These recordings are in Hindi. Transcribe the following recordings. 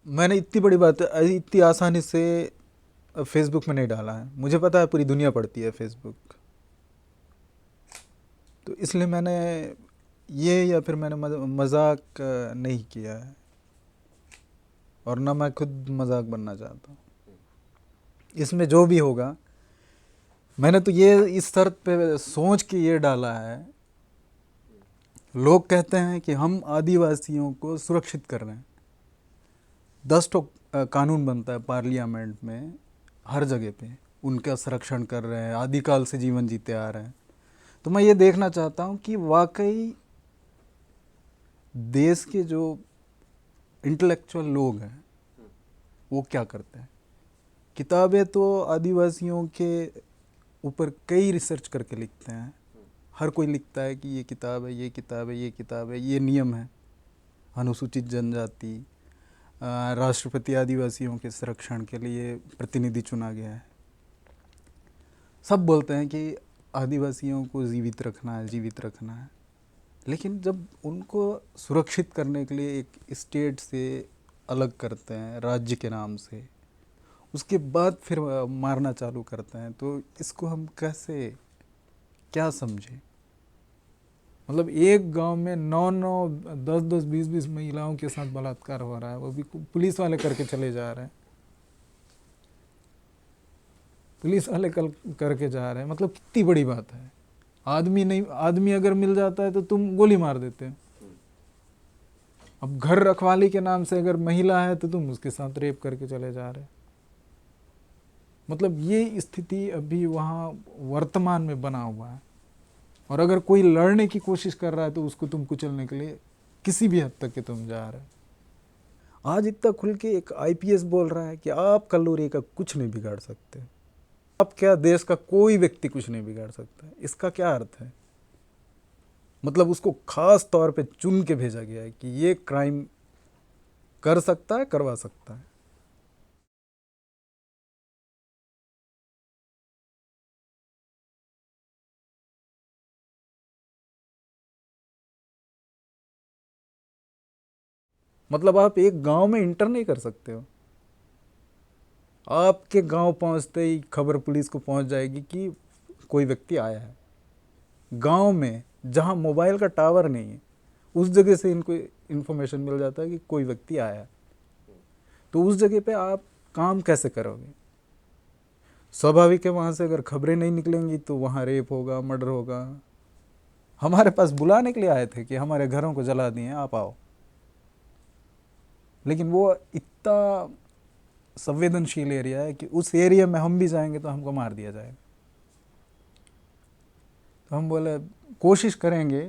मैंने इतनी बड़ी बात इतनी आसानी से फेसबुक में नहीं डाला है। मुझे पता है पूरी दुनिया पढ़ती है फेसबुक, तो इसलिए मैंने ये या फिर मैंने मजाक नहीं किया है, और ना मैं खुद मजाक बनना चाहता हूँ। इसमें जो भी होगा, मैंने तो ये इस शर्त पे सोच के ये डाला है। लोग कहते हैं कि हम आदिवासियों को सुरक्षित कर रहे हैं, 10 कानून बनता है पार्लियामेंट में, हर जगह पे उनका संरक्षण कर रहे हैं, आदिकाल से जीवन जीते आ रहे हैं। तो मैं ये देखना चाहता हूँ कि वाकई देश के जो इंटेलेक्चुअल लोग हैं वो क्या करते हैं। किताबें तो आदिवासियों के ऊपर कई रिसर्च करके लिखते हैं, हर कोई लिखता है कि ये किताब है, ये किताब है, ये किताब है, ये नियम है। अनुसूचित जनजाति, राष्ट्रपति आदिवासियों के संरक्षण के लिए प्रतिनिधि चुना गया है। सब बोलते हैं कि आदिवासियों को जीवित रखना है, जीवित रखना है। लेकिन जब उनको सुरक्षित करने के लिए एक स्टेट से अलग करते हैं राज्य के नाम से, उसके बाद फिर मारना चालू करते हैं, तो इसको हम कैसे क्या समझें। मतलब एक गांव में 9-9, 10-10, 20-20 महिलाओं के साथ बलात्कार हो रहा है, वो भी पुलिस वाले करके चले जा रहे हैं, पुलिस वाले कल करके जा रहे हैं। मतलब कितनी बड़ी बात है। आदमी नहीं, आदमी अगर मिल जाता है तो तुम गोली मार देते हो। अब घर रखवाली के नाम से अगर महिला है तो तुम उसके साथ रेप करके चले जा रहे। मतलब ये स्थिति अभी वहाँ वर्तमान में बना हुआ है। और अगर कोई लड़ने की कोशिश कर रहा है तो उसको तुम कुचलने के लिए किसी भी हद तक के तुम जा रहे हो। आज इतना खुल के एक आईपीएस बोल रहा है कि आप कल्लूरी का कुछ नहीं बिगाड़ सकते। अब क्या देश का कोई व्यक्ति कुछ नहीं बिगाड़ सकता है, इसका क्या अर्थ है। मतलब उसको खास तौर पे चुन के भेजा गया है कि ये क्राइम कर सकता है, करवा सकता है। मतलब आप एक गांव में इंटर नहीं कर सकते हो। आपके गांव पहुंचते ही खबर पुलिस को पहुंच जाएगी कि कोई व्यक्ति आया है। गांव में जहां मोबाइल का टावर नहीं है, उस जगह से इनको इन्फॉर्मेशन मिल जाता है कि कोई व्यक्ति आया है। तो उस जगह पे आप काम कैसे करोगे। स्वाभाविक है, वहाँ से अगर खबरें नहीं निकलेंगी तो वहाँ रेप होगा, मर्डर होगा। हमारे पास बुलाने के लिए आए थे कि हमारे घरों को जला दिए, आप आओ। लेकिन वो इतना संवेदनशील एरिया है कि उस एरिया में हम भी जाएंगे तो हमको मार दिया जाएगा। तो हम बोले कोशिश करेंगे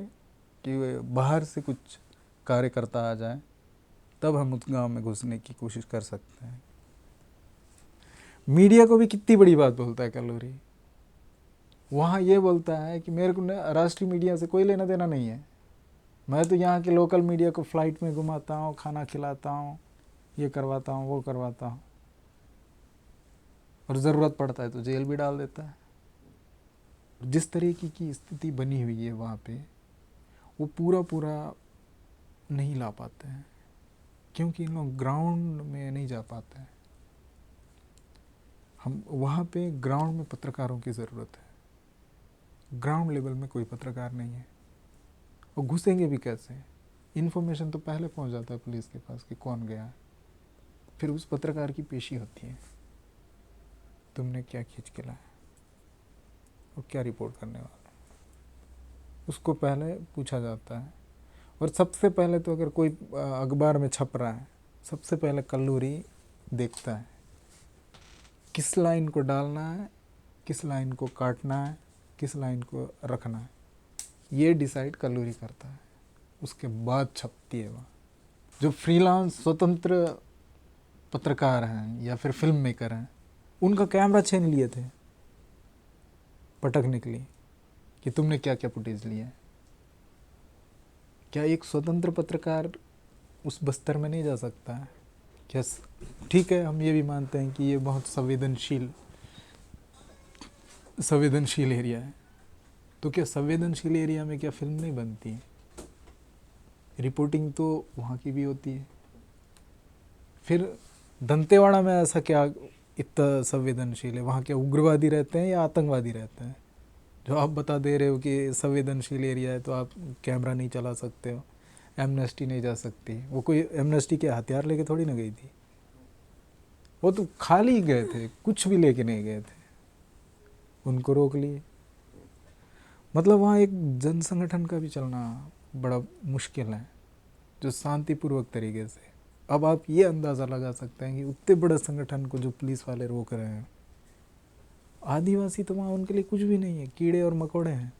कि बाहर से कुछ कार्यकर्ता आ जाए, तब हम उस गांव में घुसने की कोशिश कर सकते हैं। मीडिया को भी कितनी बड़ी बात बोलता है कल्लूरी। वहाँ ये बोलता है कि मेरे को राष्ट्रीय मीडिया से कोई लेना देना नहीं है, मैं तो यहाँ के लोकल मीडिया को फ्लाइट में घुमाता हूँ, खाना खिलाता हूँ, ये करवाता हूँ, वो करवाता हूँ, और ज़रूरत पड़ता है तो जेल भी डाल देता है। जिस तरीके की स्थिति बनी हुई है वहाँ पे, वो पूरा पूरा नहीं ला पाते हैं, क्योंकि इन लोग ग्राउंड में नहीं जा पाते हैं। हम वहाँ पे ग्राउंड में पत्रकारों की ज़रूरत है। ग्राउंड लेवल में कोई पत्रकार नहीं है, और घुसेंगे भी कैसे। इन्फॉर्मेशन तो पहले पहुँच जाता है पुलिस के पास कि कौन गया है, फिर उस पत्रकार की पेशी होती है, तुमने क्या खींच के लाया और क्या रिपोर्ट करने वाला है, उसको पहले पूछा जाता है। और सबसे पहले तो अगर कोई अखबार में छप रहा है, सबसे पहले कल्लूरी देखता है किस लाइन को डालना है, किस लाइन को काटना है, किस लाइन को रखना है, ये डिसाइड कल्लूरी करता है। उसके बाद छपती है वहाँ। जो फ्रीलांस स्वतंत्र पत्रकार हैं या फिर फिल्म मेकर हैं, उनका कैमरा छीन लिए थे पटकने के लिए कि तुमने क्या क्या फुटेज लिया है। क्या एक स्वतंत्र पत्रकार उस बस्तर में नहीं जा सकता है क्या। ठीक है, हम ये भी मानते हैं कि ये बहुत संवेदनशील एरिया है, तो क्या संवेदनशील एरिया में क्या फिल्म नहीं बनती है। रिपोर्टिंग तो वहाँ की भी होती है। फिर दंतेवाड़ा में ऐसा क्या इतना संवेदनशील है? वहाँ क्या उग्रवादी रहते हैं या आतंकवादी रहते हैं? जो आप बता दे रहे हो कि संवेदनशील एरिया है तो आप कैमरा नहीं चला सकते हो, एमनेस्टी नहीं जा सकती। वो कोई एमनेस्टी के हथियार लेके थोड़ी ना गई थी, वो तो खाली गए थे, कुछ भी लेके नहीं गए थे, उनको रोक लिए। मतलब वहाँ एक जन संगठन का भी चलना बड़ा मुश्किल है, जो शांतिपूर्वक तरीके से। अब आप ये अंदाज़ा लगा सकते हैं कि उतने बड़े संगठन को जो पुलिस वाले रोक रहे हैं, आदिवासी तो वहाँ उनके लिए कुछ भी नहीं है, कीड़े और मकोड़े हैं।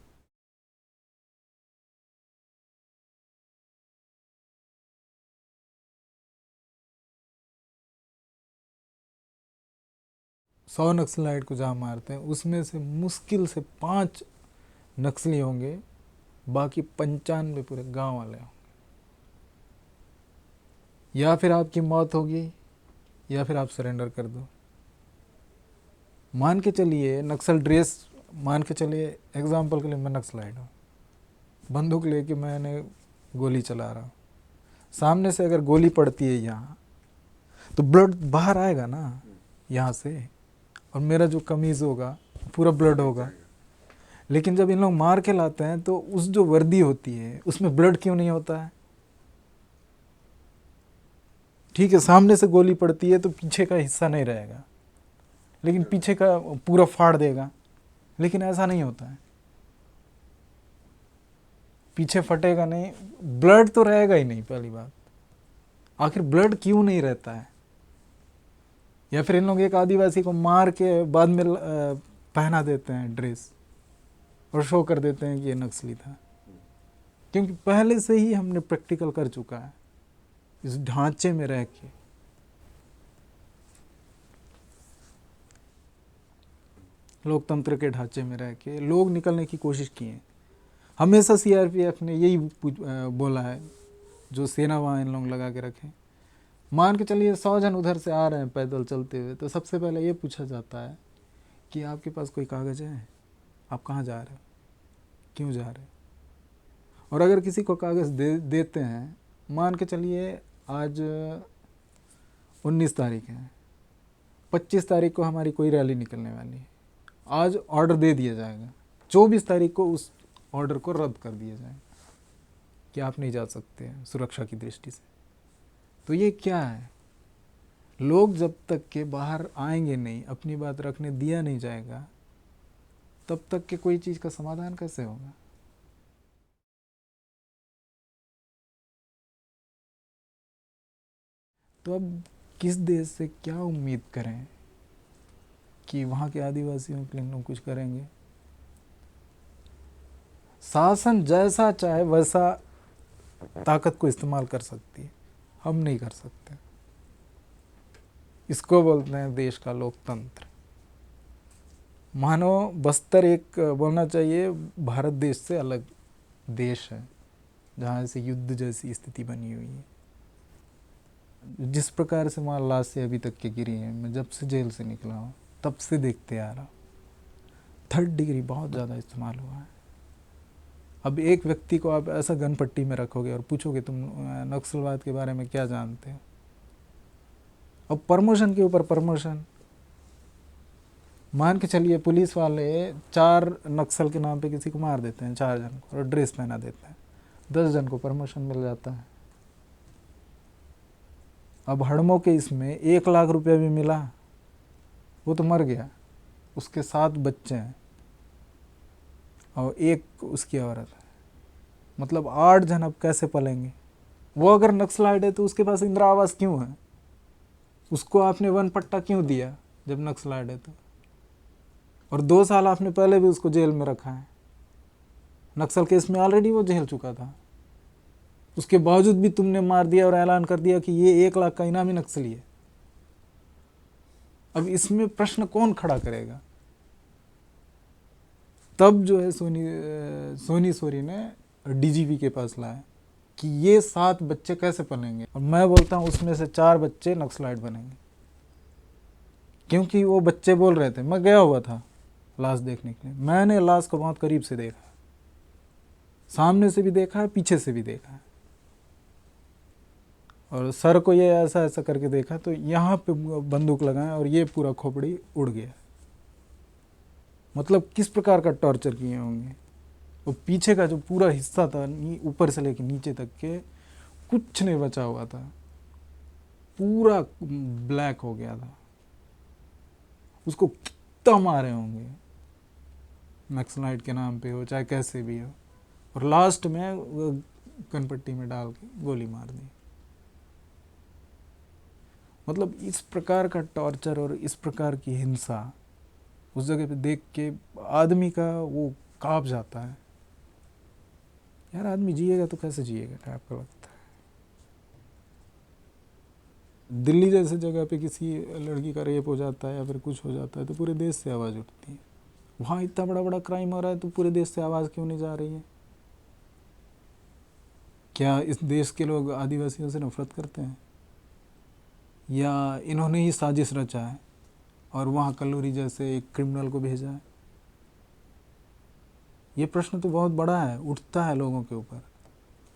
सौ नक्सलाइट को जहाँ मारते हैं उसमें से मुश्किल से 5 नक्सली होंगे, बाकी 95 पूरे गांव वाले होंगे। या फिर आपकी मौत होगी या फिर आप सरेंडर कर दो। मान के चलिए नक्सल ड्रेस, मान के चलिए एग्जाम्पल के लिए मैं नक्सलाइट हूँ, बंदूक लेके मैंने गोली चला रहा हूँ, सामने से अगर गोली पड़ती है यहाँ तो ब्लड बाहर आएगा ना यहाँ से, और मेरा जो कमीज़ होगा पूरा ब्लड होगा। लेकिन जब इन लोग मार के लाते हैं तो उस जो वर्दी होती है उसमें ब्लड क्यों नहीं होता है? ठीक है, सामने से गोली पड़ती है तो पीछे का हिस्सा नहीं रहेगा, लेकिन पीछे का पूरा फाड़ देगा। लेकिन ऐसा नहीं होता है, पीछे फटेगा नहीं, ब्लड तो रहेगा ही नहीं। पहली बात, आखिर ब्लड क्यों नहीं रहता है? या फिर इन लोग एक आदिवासी को मार के बाद में पहना देते हैं ड्रेस और शो कर देते हैं कि ये नक्सली था, क्योंकि पहले से ही हमने प्रैक्टिकल कर चुका है इस ढांचे में रह के। लोकतंत्र के ढांचे में रह के लोग निकलने की कोशिश किए। हमेशा सीआरपीएफ ने यही बोला है, जो सेना वहाँ इन लोग लगा के रखे। मान के चलिए 100 जन उधर से आ रहे हैं पैदल चलते हुए, तो सबसे पहले ये पूछा जाता है कि आपके पास कोई कागज़ है, आप कहाँ जा रहे हो, क्यों जा रहे हो? और अगर किसी को कागज़ देते हैं, मान के चलिए आज 19 तारीख है, 25 तारीख को हमारी कोई रैली निकलने वाली है, आज ऑर्डर दे दिया जाएगा, 24 तारीख को उस ऑर्डर को रद्द कर दिया जाएगा कि आप नहीं जा सकते हैं सुरक्षा की दृष्टि से। तो ये क्या है? लोग जब तक के बाहर आएंगे नहीं, अपनी बात रखने दिया नहीं जाएगा, तब तक के कोई चीज़ का समाधान कैसे होगा? तो अब किस देश से क्या उम्मीद करें कि वहाँ के आदिवासियों के लिए लोग कुछ करेंगे? शासन जैसा चाहे वैसा ताकत को इस्तेमाल कर सकती है, हम नहीं कर सकते। इसको बोलते हैं देश का लोकतंत्र। मानो बस्तर एक बोलना चाहिए भारत देश से अलग देश है, जहाँ से युद्ध जैसी स्थिति बनी हुई है। जिस प्रकार से वहाँ लाशें अभी तक के गिरी हैं, मैं जब से जेल से निकला हूँ तब से देखते आ रहा हूँ। 3rd डिग्री बहुत ज़्यादा इस्तेमाल हुआ है। अब एक व्यक्ति को आप ऐसा गन पट्टी में रखोगे और पूछोगे तुम नक्सलवाद के बारे में क्या जानते हो? अब प्रमोशन के ऊपर प्रमोशन। मान के चलिए पुलिस वाले 4 नक्सल के नाम पे किसी को मार देते हैं, 4 जन को, और ड्रेस पहना देते हैं, 10 जन को प्रमोशन मिल जाता है। अब हड़मो के इसमें 1 लाख रुपया भी मिला, वो तो मर गया, उसके 7 बच्चे हैं और 1 उसकी औरत है, मतलब 8 जन अब कैसे पलेंगे? वो अगर नक्सलाइट है तो उसके पास इंदिरा आवास क्यों है? उसको आपने वन पट्टा क्यों दिया जब नक्सलाइट है तो? और 2 साल आपने पहले भी उसको जेल में रखा है, नक्सल केस में ऑलरेडी वो झेल चुका था, उसके बावजूद भी तुमने मार दिया और ऐलान कर दिया कि ये 1 लाख का इनामी नक्सली है। अब इसमें प्रश्न कौन खड़ा करेगा? तब जो है सोनी सोरी ने डीजीपी के पास लाया कि ये 7 बच्चे कैसे बनेंगे, और मैं बोलता हूँ उसमें से 4 बच्चे नक्सलाइट बनेंगे, क्योंकि वो बच्चे बोल रहे थे। मैं गया हुआ था लाश देखने के लिए, मैंने लाश को बहुत करीब से देखा, सामने से भी देखा है, पीछे से भी देखा है, और सर को ये ऐसा ऐसा करके देखा तो यहाँ पे बंदूक लगाएं और ये पूरा खोपड़ी उड़ गया। मतलब किस प्रकार का टॉर्चर किए होंगे। वो पीछे का जो पूरा हिस्सा था ऊपर से लेके नीचे तक के कुछ नहीं बचा हुआ था, पूरा ब्लैक हो गया था। उसको कितना मारे होंगे, नक्सलाइट के नाम पे हो चाहे कैसे भी हो, और लास्ट में कनपट्टी में डाल के गोली मार दी। मतलब इस प्रकार का टॉर्चर और इस प्रकार की हिंसा उस जगह पे देख के आदमी का वो कांप जाता है। यार आदमी जिएगा तो कैसे जिएगा, क्या आपको लगता है? दिल्ली जैसे जगह पे किसी लड़की का रेप हो जाता है या फिर कुछ हो जाता है तो पूरे देश से आवाज़ उठती है। वहाँ इतना बड़ा बड़ा क्राइम हो रहा है तो पूरे देश से आवाज़ क्यों नहीं जा रही है? क्या इस देश के लोग आदिवासियों से नफरत करते हैं, या इन्होंने ही साजिश रचा है और वहाँ कल्लूरी जैसे एक क्रिमिनल को भेजा है? ये प्रश्न तो बहुत बड़ा है, उठता है लोगों के ऊपर।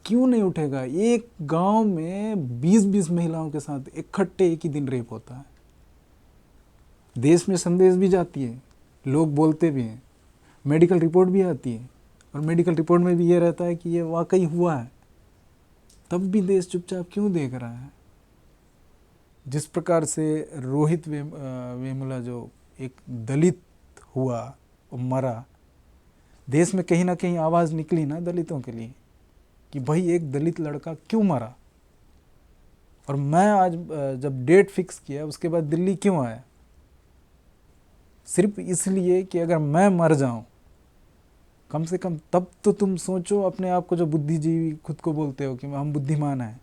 क्यों नहीं उठेगा? एक गांव में 20-20 महिलाओं के साथ इकट्ठे एक ही दिन रेप होता है। देश में संदेश भी जाती है, लोग बोलते भी हैं, मेडिकल रिपोर्ट भी आती है और मेडिकल रिपोर्ट में भी ये रहता है कि ये वाकई हुआ है, तब भी देश चुपचाप क्यों देख रहा है? जिस प्रकार से रोहित वेमुला जो एक दलित हुआ और मरा, देश में कहीं ना कहीं आवाज़ निकली ना दलितों के लिए कि भाई एक दलित लड़का क्यों मरा। और मैं आज जब डेट फिक्स किया उसके बाद दिल्ली क्यों आया, सिर्फ इसलिए कि अगर मैं मर जाऊं कम से कम तब तो तुम सोचो अपने आप को, जो बुद्धिजीवी खुद को बोलते हो कि हम बुद्धिमान हैं,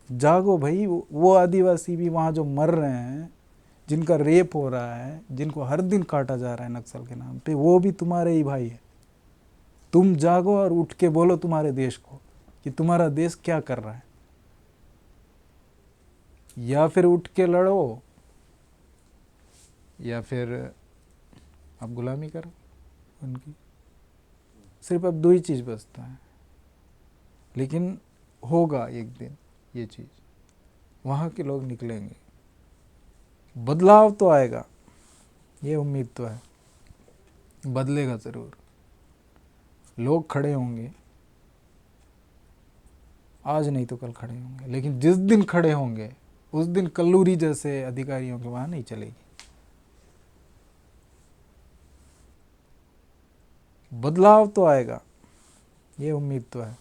जागो भाई। वो आदिवासी भी वहाँ जो मर रहे हैं, जिनका रेप हो रहा है, जिनको हर दिन काटा जा रहा है नक्सल के नाम पे, वो भी तुम्हारे ही भाई है। तुम जागो और उठ के बोलो तुम्हारे देश को कि तुम्हारा देश क्या कर रहा है, या फिर उठ के लड़ो या फिर अब गुलामी करो उनकी। सिर्फ अब दो ही चीज़ बचता है, लेकिन होगा एक दिन ये चीज़, वहाँ के लोग निकलेंगे, बदलाव तो आएगा, ये उम्मीद तो है, बदलेगा ज़रूर, लोग खड़े होंगे, आज नहीं तो कल खड़े होंगे। लेकिन जिस दिन खड़े होंगे उस दिन कल्लूरी जैसे अधिकारियों के वहाँ नहीं चलेगी, बदलाव तो आएगा, ये उम्मीद तो है।